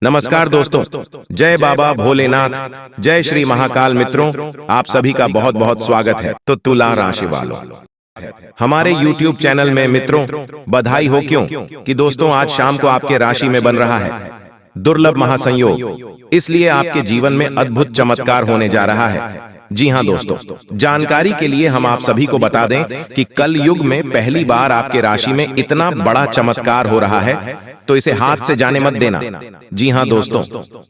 नमस्कार दोस्तों, जय बाबा भोलेनाथ, जय श्री महाकाल। मित्रों, आप सभी का बहुत बहुत स्वागत है। तो तुला राशि वालों, हमारे YouTube चैनल में मित्रों बधाई हो। क्यों कि दोस्तों आज शाम को आपके राशि में बन रहा है दुर्लभ महासंयोग, इसलिए आपके जीवन में अद्भुत चमत्कार होने जा रहा है। जी हाँ दोस्तों, जानकारी के लिए हम आप सभी को बता दें कि कल युग में पहली बार आपके राशि में इतना बड़ा चमत्कार हो रहा है, तो इसे हाथ से जाने मत देना। जी हाँ दोस्तों,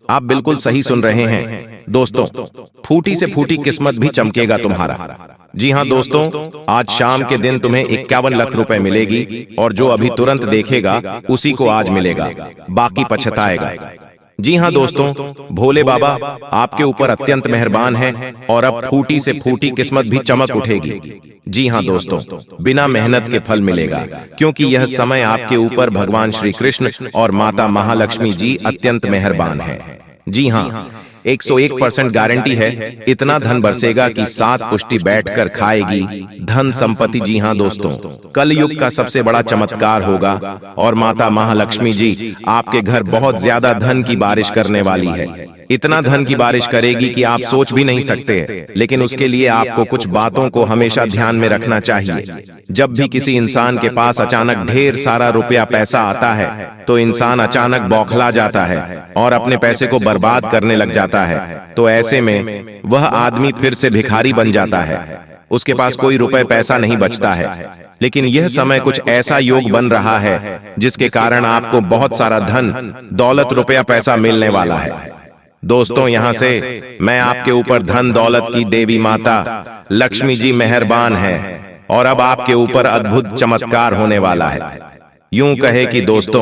आप बिल्कुल सही सुन रहे हैं दोस्तों, फूटी से फूटी किस्मत भी चमकेगा तुम्हारा। जी हाँ दोस्तों, आज शाम के दिन तुम्हें 51 लाख रुपए मिलेगी, और जो अभी तुरंत देखेगा उसी को आज मिलेगा, बाकी पछताएगा। जी हाँ दोस्तों, भोले बाबा आपके ऊपर अत्यंत मेहरबान हैं और अब फूटी से फूटी किस्मत भी चमक उठेगी। जी हाँ दोस्तों, बिना मेहनत के फल मिलेगा, क्योंकि यह समय आपके ऊपर भगवान श्री कृष्ण और माता महालक्ष्मी जी अत्यंत मेहरबान हैं। जी हाँ, 101% गारंटी है, इतना धन बरसेगा कि 7 पुष्टि बैठकर खाएगी धन संपत्ति। जी हाँ दोस्तों, कल युग का सबसे बड़ा चमत्कार होगा और माता महालक्ष्मी जी आपके घर बहुत ज्यादा धन की बारिश करने वाली है। इतना धन की बारिश करेगी कि आप सोच भी नहीं सकते। लेकिन उसके लिए आपको कुछ बातों को हमेशा ध्यान में रखना चाहिए। जब भी किसी इंसान के पास अचानक ढेर सारा रुपया पैसा आता है, तो इंसान अचानक बौखला जाता है और अपने पैसे को बर्बाद करने लग जाता है। तो ऐसे में वह आदमी फिर से भिखारी बन जाता है, उसके पास कोई रुपए पैसा नहीं बचता है। लेकिन यह समय कुछ ऐसा योग बन रहा है जिसके कारण आपको बहुत सारा धन दौलत रुपया पैसा मिलने वाला है। दोस्तों, यहाँ से मैं आपके ऊपर धन दौलत की देवी माता लक्ष्मी जी मेहरबान है और अब आपके ऊपर अद्भुत चमत्कार होने वाला है। यूं कहे कि दोस्तों,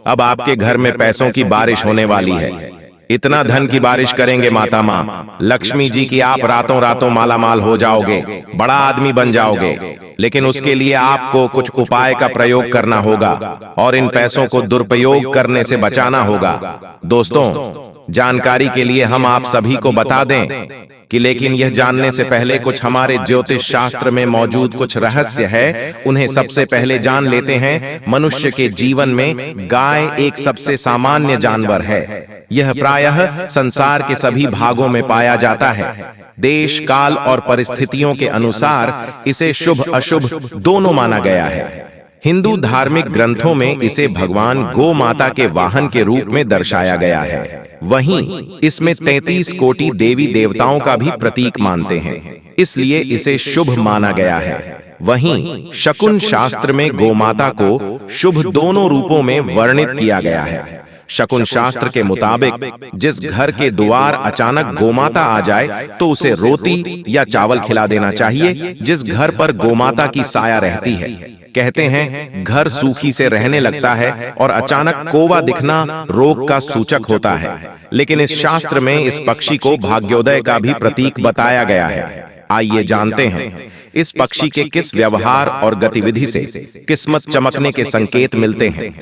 अब आपके घर में पैसों की बारिश होने वाली है। इतना धन की बारिश करेंगे माता माँ लक्ष्मी जी की आप रातों रातों मालामाल हो जाओगे, बड़ा आदमी बन जाओगे। लेकिन उसके लिए आपको कुछ उपाय का प्रयोग करना होगा और इन पैसों को दुरुपयोग करने से बचाना होगा। दोस्तों, जानकारी के लिए हम आप सभी को बता दें कि लेकिन यह जानने से पहले कुछ हमारे ज्योतिष शास्त्र में मौजूद कुछ रहस्य है, उन्हें सबसे पहले जान लेते हैं। मनुष्य के जीवन में गाय एक सबसे सामान्य जानवर है। यह प्रायः संसार के सभी भागों में पाया जाता है। देश काल और परिस्थितियों के अनुसार इसे शुभ अशुभ दोनों माना गया है। हिंदू धार्मिक ग्रंथों में इसे भगवान गो माता के वाहन के रूप में दर्शाया गया है। वहीं इसमें 33 कोटि देवी देवताओं का भी प्रतीक मानते हैं, इसलिए इसे शुभ माना गया है। वहीं शकुन शास्त्र में गोमाता को शुभ दोनों रूपों में वर्णित किया गया है। शकुन शास्त्र के मुताबिक जिस घर के द्वार अचानक गोमाता आ जाए तो उसे रोटी या चावल खिला देना चाहिए। जिस घर पर गोमाता की साया रहती है, कहते हैं घर सूखी से रहने लगता है और अचानक कोवा दिखना रोग का सूचक होता है। लेकिन इस शास्त्र में इस पक्षी को भाग्योदय का भी प्रतीक बताया गया है। आइए जानते हैं इस पक्षी के किस व्यवहार और गतिविधि से किस्मत चमकने के संकेत मिलते हैं।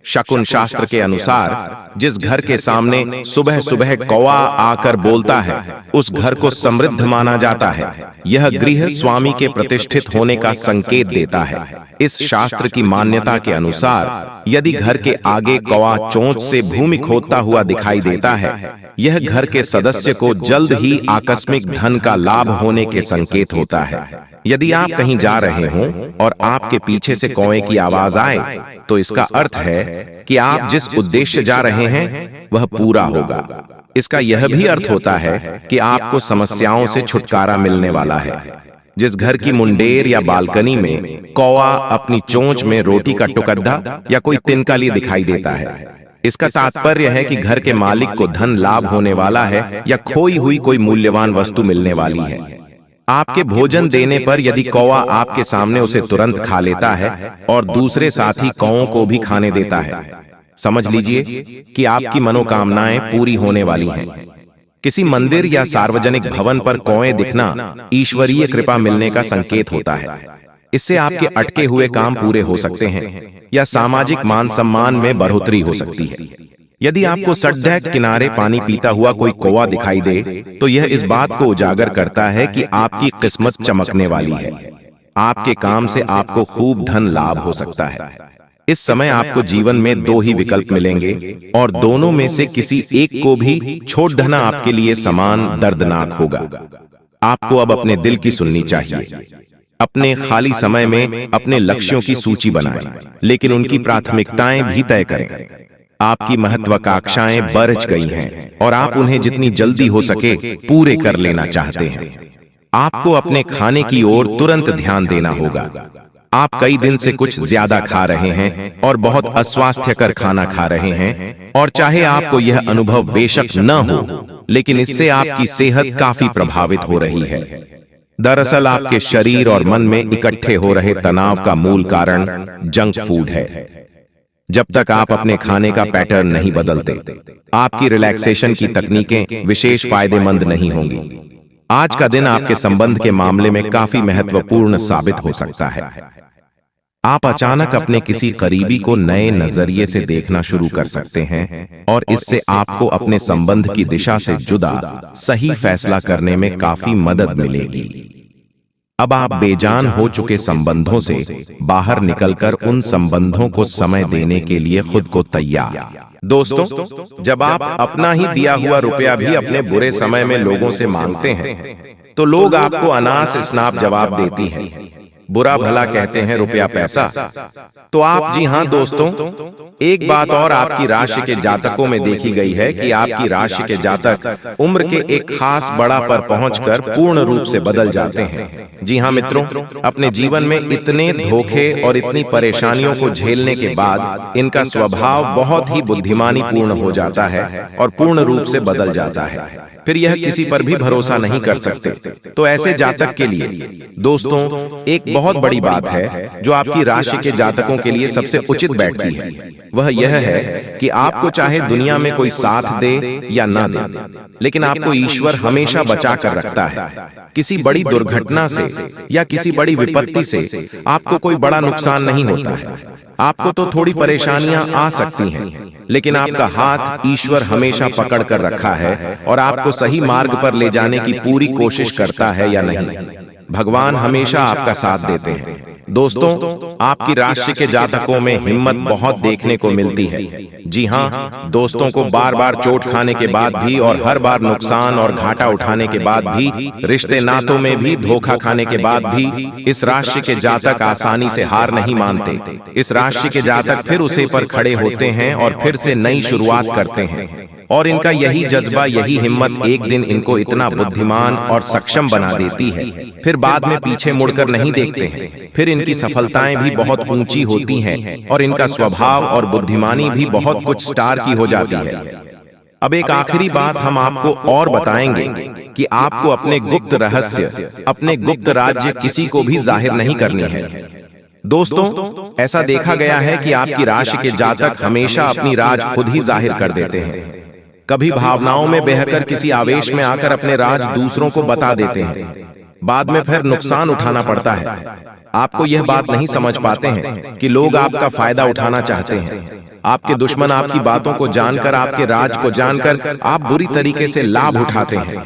शकुन शास्त्र के अनुसार जिस घर के सामने सुबह सुबह कौवा आकर बोलता है, उस घर को समृद्ध माना जाता है। यह गृह स्वामी के प्रतिष्ठित होने का संकेत देता है। इस शास्त्र की मान्यता के अनुसार यदि घर के आगे कौवा चोंच से भूमि खोदता हुआ दिखाई देता है, यह घर के सदस्य को जल्द ही आकस्मिक धन का लाभ होने के संकेत होता है। यदि आप कहीं जा रहे हों और आपके पीछे से कौवे की आवाज आए, तो इसका अर्थ है कि आप जिस उद्देश्य जा रहे हैं वह पूरा होगा। इसका यह भी अर्थ होता है कि आपको समस्याओं से छुटकारा मिलने वाला है। जिस घर की मुंडेर या बालकनी में कौवा अपनी चोंच में रोटी का टुकड़ा या कोई तिनका लिए दिखाई देता है, इसका तात्पर्य है कि घर के मालिक को धन लाभ होने वाला है या खोई हुई कोई मूल्यवान वस्तु मिलने वाली है। आपके भोजन देने पर यदि कौवा आपके सामने उसे तुरंत खा लेता है और दूसरे साथी कौवों को भी खाने देता है, समझ लीजिए कि आपकी मनोकामनाएं पूरी होने वाली हैं। किसी मंदिर या सार्वजनिक भवन पर कौवे दिखना ईश्वरीय कृपा मिलने का संकेत होता है। इससे आपके अटके हुए काम पूरे हो सकते हैं या सामाजिक मान सम्मान में बढ़ोतरी हो सकती है। यदि आपको सड़क किनारे पानी पीता हुआ कोई कौवा दिखाई दे, तो यह इस बात को उजागर करता है कि आपकी किस्मत चमकने वाली है। आपके काम से आपको खूब धन लाभ हो सकता है। इस समय आपको जीवन में दो ही विकल्प मिलेंगे और दोनों में से किसी एक को भी छोड़ देना आपके लिए समान दर्दनाक होगा। आपको अब अपने दिल की सुननी चाहिए। अपने खाली समय में अपने लक्ष्यों की सूची बनाएं, लेकिन उनकी प्राथमिकताएं भी तय करें। आपकी महत्वाकांक्षाएं बढ़ गई हैं और आप उन्हें जितनी जल्दी हो सके पूरे कर लेना चाहते हैं। आपको अपने खाने की ओर तुरंत ध्यान देना होगा। आप कई दिन से कुछ ज्यादा खा रहे हैं और बहुत अस्वास्थ्यकर खाना खा रहे हैं, और चाहे आपको यह अनुभव बेशक न हो, लेकिन इससे आपकी सेहत काफी प्रभावित हो रही है। दरअसल आपके शरीर और मन में इकट्ठे हो रहे तनाव का मूल कारण जंक फूड है। जब तक आप अपने खाने का पैटर्न नहीं बदलते, आपकी रिलैक्सेशन की तकनीकें विशेष फायदेमंद नहीं होंगी। आज का दिन आपके संबंध के मामले में काफी महत्वपूर्ण साबित हो सकता है। आप अचानक अपने किसी करीबी को नए नजरिए से देखना शुरू कर सकते हैं और इससे आपको अपने संबंध की दिशा से जुदा सही फैसला करने में काफी मदद मिलेगी। अब आप बेजान हो चुके संबंधों से बाहर निकलकर उन संबंधों को समय देने के लिए खुद को तैयार। दोस्तों, जब आप अपना ही दिया हुआ रुपया भी अपने बुरे समय में लोगों से मांगते हैं, तो लोग आपको अनास स्नाप जवाब देती हैं। बुरा भला कहते हैं रुपया पैसा। तो आप, जी हां दोस्तों, एक बात और आपकी राशि के जातकों में देखी गई है कि आपकी राशि के जातक उम्र के एक खास बड़ा पर पहुंचकर पूर्ण रूप से बदल जाते हैं। जी हां मित्रों, अपने जीवन में इतने धोखे और इतनी परेशानियों को झेलने के बाद इनका स्वभाव बहुत ही बुद्धिमानी पूर्ण हो जाता है और पूर्ण रूप से बदल जाता है। फिर यह किसी पर भी भरोसा नहीं कर सकते। तो ऐसे जातक के लिए दोस्तों एक बहुत बड़ी बात है जो आपकी राशि के जातकों के लिए सबसे उचित बैठती है। वह यह है कि आपको चाहे दुनिया में कोई साथ दे या ना दे, लेकिन आपको ईश्वर हमेशा बचा कर रखता है। किसी बड़ी दुर्घटना से या किसी बड़ी विपत्ति से आपको कोई बड़ा नुकसान नहीं होता है। आपको तो थोड़ी परेशानियां आ सकती हैं, लेकिन आपका हाथ ईश्वर हमेशा पकड़ कर रखा है और आपको सही मार्ग पर ले जाने की पूरी कोशिश करता है या नहीं। भगवान हमेशा आपका साथ देते हैं। दोस्तों, आपकी राशि के जातकों में हिम्मत बहुत देखने को मिलती है। जी हां दोस्तों, को बार बार चोट खाने के बाद भी और हर बार नुकसान और घाटा उठाने के बाद भी, रिश्ते नातों में भी धोखा खाने के बाद भी, इस राशि के जातक आसानी से हार नहीं मानते। इस राशि के जातक फिर उसे पर खड़े होते हैं और फिर से नई शुरुआत करते हैं। और इनका यही जज्बा, यही हिम्मत एक दिन इनको इतना बुद्धिमान और सक्षम बना देती है। फिर बाद में पीछे मुड़कर नहीं देखते हैं। फिर इनकी सफलताएं भी बहुत ऊंची होती हैं और इनका स्वभाव और बुद्धिमानी भी बहुत कुछ स्टार की हो जाती है। अब एक आखिरी बात हम आपको और बताएंगे कि आपको अपने गुप्त रहस्य, अपने गुप्त राज्य किसी को भी जाहिर नहीं करनी है। दोस्तों, ऐसा देखा गया है कि आपकी राशि के जातक हमेशा अपनी राज खुद ही जाहिर कर देते हैं। कभी भावनाओं में बहकर किसी आवेश में आकर अपने राज दूसरों को बता देते हैं। बाद में फिर नुकसान उठाना पड़ता है। आपको यह बात नहीं समझ पाते हैं कि लोग आपका फायदा उठाना चाहते हैं। आपके दुश्मन आपकी बातों को जानकर, आपके राज को जानकर आप बुरी तरीके से लाभ उठाते हैं,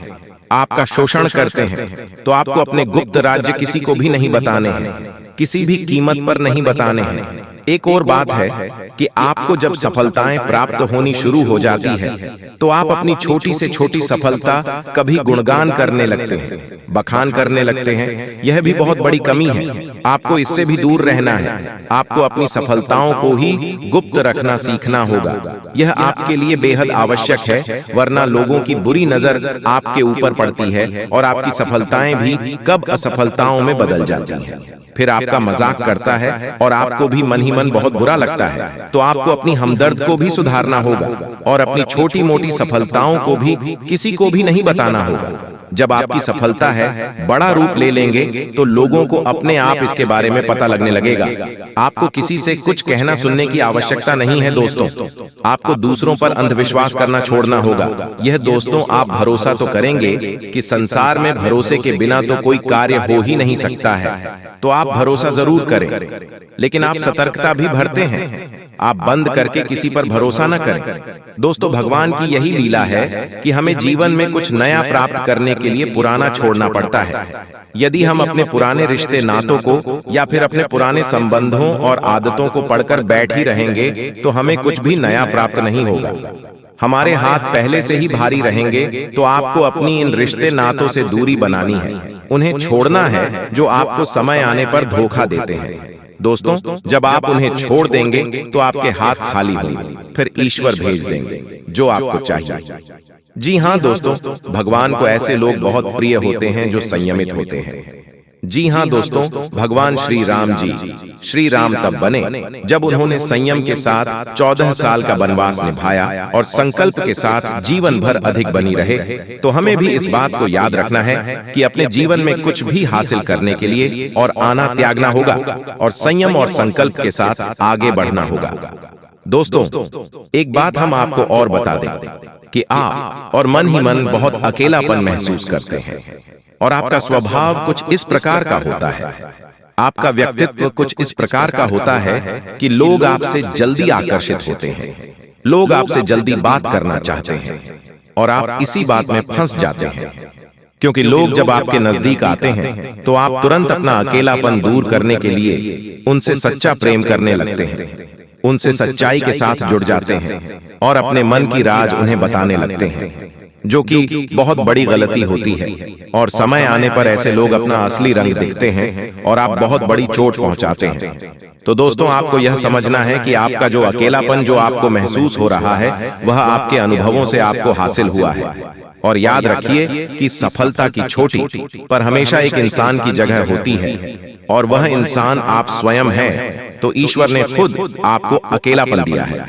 आपका शोषण करते हैं। तो आपको अपने गुप्त राज्य किसी को भी नहीं बताने हैं, किसी भी कीमत पर नहीं बताने हैं। एक और बात है कि आपको जब सफलताएं प्राप्त होनी शुरू हो जाती है, तो आप अपनी छोटी से छोटी सफलता कभी गुणगान करने लगते हैं, बखान करने लगते हैं। यह भी बहुत बड़ी कमी है। आपको इससे भी दूर रहना है। आपको अपनी सफलताओं को ही गुप्त रखना सीखना होगा। यह आपके लिए बेहद आवश्यक है, वरना लोगों की बुरी नजर आपके ऊपर पड़ती है और आपकी सफलताएं भी कब असफलताओं में बदल जाती हैं। फिर आपका मजाक करता है और आपको भी मन ही मन बहुत बुरा लगता है। तो आपको अपनी हमदर्द को भी सुधारना होगा और अपनी छोटी मोटी सफलताओं को भी किसी को भी नहीं बताना होगा। जब आपकी सफलता है बड़ा रूप ले लेंगे, तो लोगों को अपने आप इसके बारे में पता लगने लगेगा। आपको किसी से कुछ कहना सुनने की आवश्यकता नहीं है। दोस्तों, आपको दूसरों पर अंधविश्वास करना छोड़ना होगा। यह दोस्तों, आप भरोसा तो करेंगे कि संसार में भरोसे के बिना तो कोई कार्य हो ही नहीं सकता है। तो आप भरोसा जरूर करें, लेकिन आप सतर्कता भी बरतें हैं। आप बंद करके किसी पर भरोसा न करें। दोस्तों, भगवान की यही लीला है कि हमें जीवन में कुछ नया प्राप्त करने के लिए पुराना छोड़ना पड़ता है। यदि हम अपने पुराने रिश्ते नातों को या फिर अपने पुराने संबंधों और आदतों को पढ़कर बैठ ही रहेंगे तो हमें कुछ भी नया प्राप्त नहीं होगा। हमारे हाथ पहले से ही भारी रहेंगे। तो आपको अपनी इन रिश्ते नातों से दूरी बनानी है, उन्हें छोड़ना है जो आपको समय आने पर धोखा देते हैं। दोस्तों, जब आप उन्हें छोड़ देंगे तो आपके हाथ खाली होंगे, फिर ईश्वर भेज देंगे जो आपको चाहिए। जी हाँ दोस्तों, भगवान को ऐसे लोग बहुत प्रिय होते हैं जो संयमित होते हैं। जी हाँ दोस्तों, भगवान श्री राम जी, श्री राम तब बने जब उन्होंने संयम के साथ 14 साल का वनवास निभाया और संकल्प के साथ जीवन भर अधिक बनी रहे। तो हमें भी इस बात को याद रखना है कि अपने जीवन में कुछ भी हासिल करने के लिए और आना त्यागना होगा और संयम और संकल्प के साथ आगे बढ़ना होगा। दोस्तों, एक बात हम आपको और बता दें कि आप और मन ही मन बहुत अकेलापन महसूस करते हैं और आपका स्वभाव कुछ इस प्रकार का होता है, आपका व्यक्तित्व कुछ इस प्रकार का होता है कि लोग आपसे जल्दी आकर्षित होते हैं, लोग आपसे जल्दी बात करना चाहते हैं और आप इसी बात में फंस जाते हैं। क्योंकि लोग जब आपके नजदीक आते हैं तो आप तुरंत अपना अकेलापन दूर करने के लिए उनसे सच्चा प्रेम करने लगते हैं, उनसे सच्चाई के साथ जुड़ जाते हैं और अपने मन की राज उन्हें बताने लगते हैं, जो कि बहुत बड़ी गलती होती है। और समय आने पर ऐसे लोग अपना असली रंग दिखते हैं और आप बहुत बड़ी चोट पहुंचाते हैं। तो दोस्तों, आपको यह समझना है कि आपका जो अकेलापन जो आपको महसूस हो रहा है वह आपके अनुभवों से आपको हासिल हुआ है। और याद रखिए कि सफलता की छोटी पर हमेशा एक इंसान की जगह होती है और वह इंसान आप स्वयं है। तो ईश्वर ने खुद आपको अकेलापन दिया है,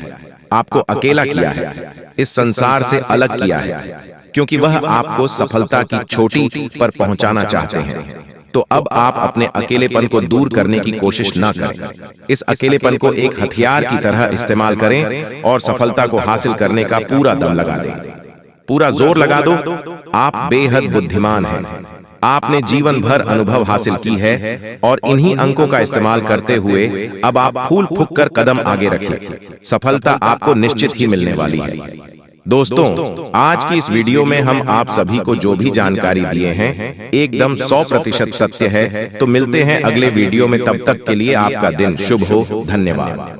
आपको अकेला किया है, इस संसार से अलग किया है, क्योंकि वह आपको सफलता की चोटी पर पहुंचाना चाहते हैं। तो अब आप अपने अकेलेपन को दूर करने की कोशिश ना करें, इस अकेलेपन को एक हथियार की तरह इस्तेमाल करें और सफलता को हासिल करने का पूरा दम लगा दें, पूरा जोर लगा दो। आप बेहद बुद्धिमान हैं, आपने जीवन भर अनुभव हासिल की है और इन्हीं अंकों का इस्तेमाल करते हुए अब आप फूल फूंक कर कदम आगे रखिए। सफलता आपको निश्चित ही मिलने वाली है। दोस्तों, आज की इस वीडियो में हम आप सभी को जो भी जानकारी दिए हैं एकदम 100% सत्य है। तो मिलते हैं अगले वीडियो में, तब तक के लिए आपका दिन शुभ हो। धन्यवाद।